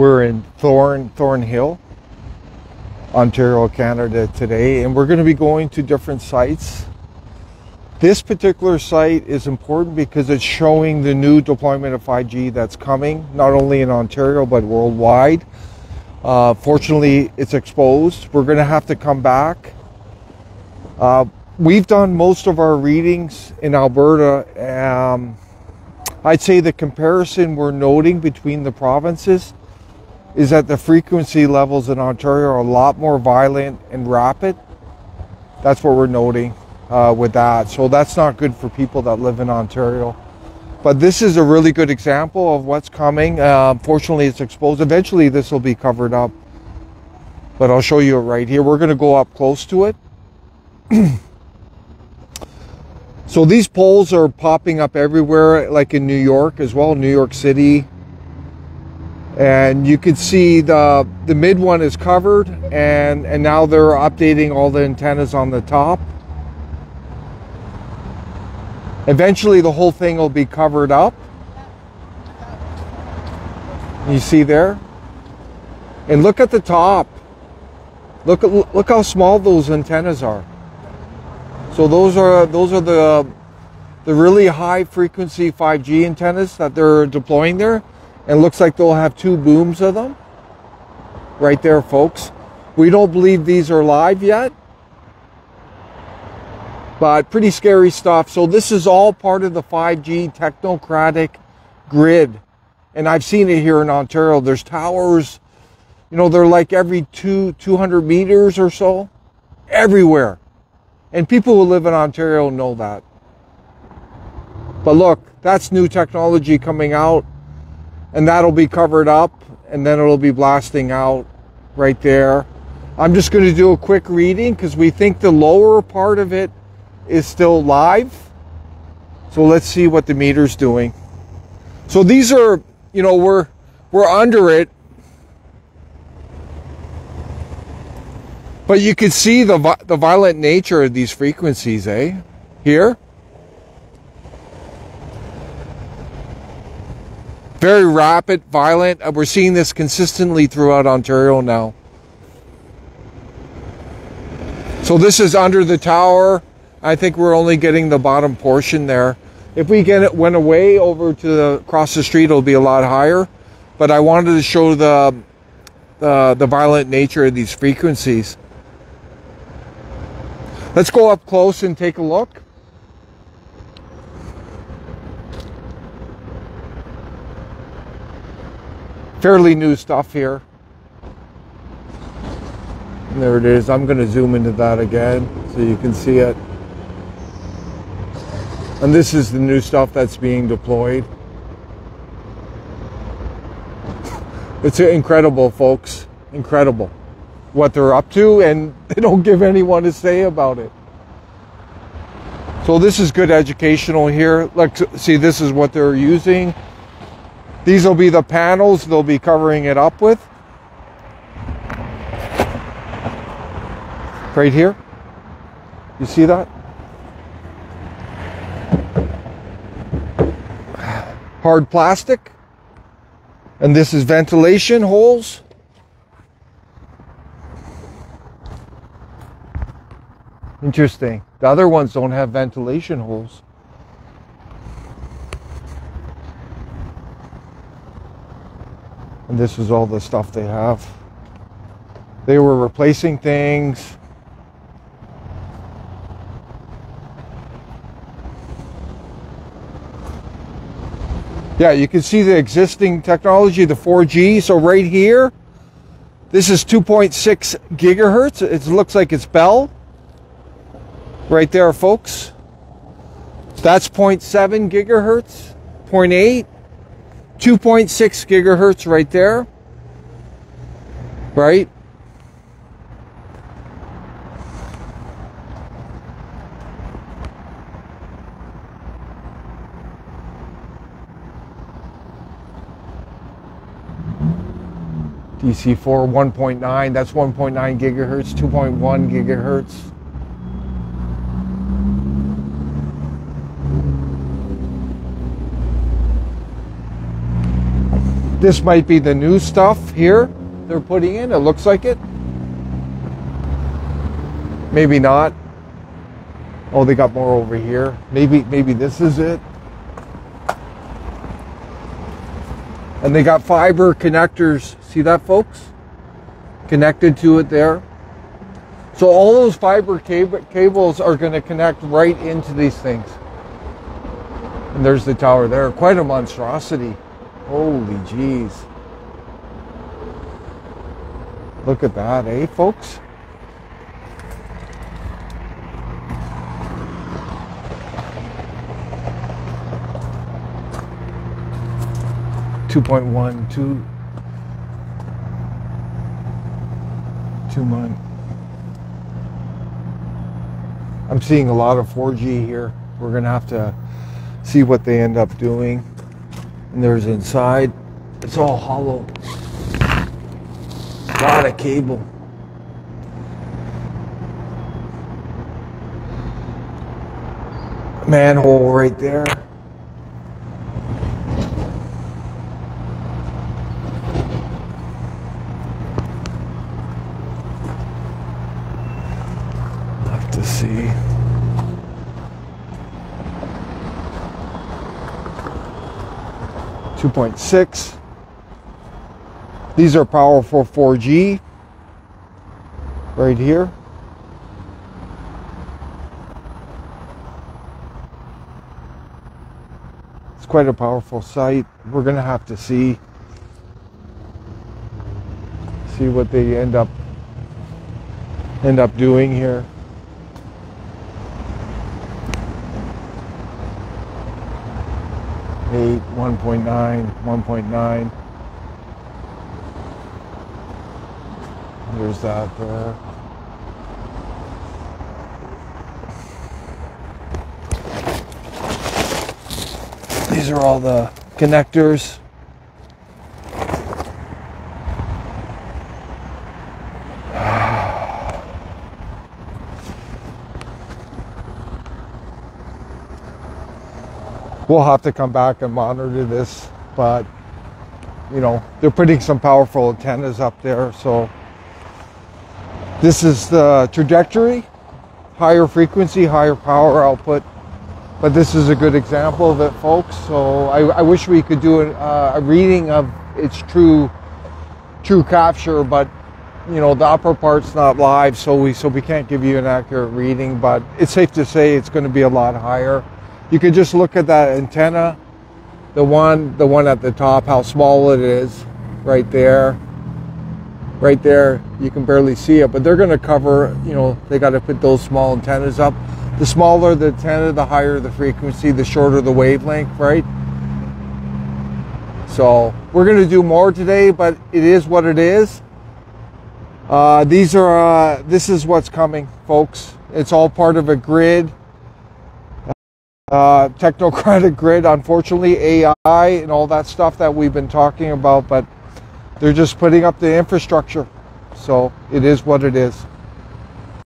We're in Thornhill, Ontario, Canada today, and we're going to be going to different sites. This particular site is important because it's showing the new deployment of 5G that's coming, not only in Ontario, but worldwide. Fortunately, it's exposed. We're going to have to come back. We've done most of our readings in Alberta. I'd say the comparison we're noting between the provinces is that the frequency levels in Ontario are a lot more violent and rapid. That's what we're noting with that. So that's not good for people that live in Ontario. But this is a really good example of what's coming. Fortunately, it's exposed. Eventually, this will be covered up. But I'll show you it right here. We're going to go up close to it. So these poles are popping up everywhere, like in New York as well, New York City. And you can see the mid one is covered, and now they're updating all the antennas on the top. Eventually the whole thing will be covered up. You see there? And look at the top. Look how small those antennas are. So those are the really high frequency 5G antennas that they're deploying there. And looks like they'll have 2 booms of them right there, folks. We don't believe these are live yet, but pretty scary stuff. So this is all part of the 5G technocratic grid. And I've seen it here in Ontario. There's towers, you know, they're like every 200 meters or so, everywhere. And people who live in Ontario know that. But look, that's new technology coming out. And that'll be covered up, and then it'll be blasting out right there. I'm just going to do a quick reading because we think the lower part of it is still live. So let's see what the meter's doing. So these are, you know, we're under it. But you can see the violent nature of these frequencies, eh? Here. Very rapid, violent. We're seeing this consistently throughout Ontario now. So this is under the tower. I think we're only getting the bottom portion there. If we went away over to across the street, it'll be a lot higher. But I wanted to show the violent nature of these frequencies. Let's go up close and take a look. Fairly new stuff here. And there it is. I'm going to zoom into that again so you can see it. And this is the new stuff that's being deployed. It's incredible, folks. Incredible what they're up to, and they don't give anyone a say about it. So this is good educational here. Look, see, this is what they're using. These will be the panels they'll be covering it up with. Right here. You see that? Hard plastic. And this is ventilation holes. Interesting. The other ones don't have ventilation holes. And this is all the stuff they have. They were replacing things. Yeah, you can see the existing technology, the 4G. So right here, this is 2.6 gigahertz. It looks like it's Bell. Right there, folks. That's 0.7 gigahertz, 0.8. 2.6 gigahertz right there, right? DC4 1.9, that's 1.9 gigahertz, 2.1 gigahertz. This might be the new stuff here they're putting in. It looks like it. Maybe not. Oh, they got more over here. Maybe this is it. And they got fiber connectors. See that, folks? Connected to it there. So all those fiber cables are going to connect right into these things. And there's the tower there. Quite a monstrosity. Holy jeez. Look at that, eh, folks? $2.12 months. I'm seeing a lot of 4G here. We're gonna have to see what they end up doing. And there's inside, it's all hollow. A lot of cable. Manhole right there. Have to see. $2.6. These are powerful 4G right here. It's quite a powerful site. We're gonna have to see what they end up doing here. Eight, 1.9. There's that there. These are all the connectors. We'll have to come back and monitor this, but you know, they're putting some powerful antennas up there. So this is the trajectory, higher frequency, higher power output. But this is a good example of it, folks. So I wish we could do a reading of its true capture, but you know, the upper part's not live, so we can't give you an accurate reading. But it's safe to say it's going to be a lot higher. You can just look at that antenna, the one at the top, how small it is, right there. Right there, you can barely see it, but they're going to cover, you know, they got to put those small antennas up. The smaller the antenna, the higher the frequency, the shorter the wavelength, right? So we're going to do more today, but it is what it is. This is what's coming, folks. It's all part of a grid. Technocratic grid, unfortunately, AI and all that stuff that we've been talking about, but they're just putting up the infrastructure. So it is what it is.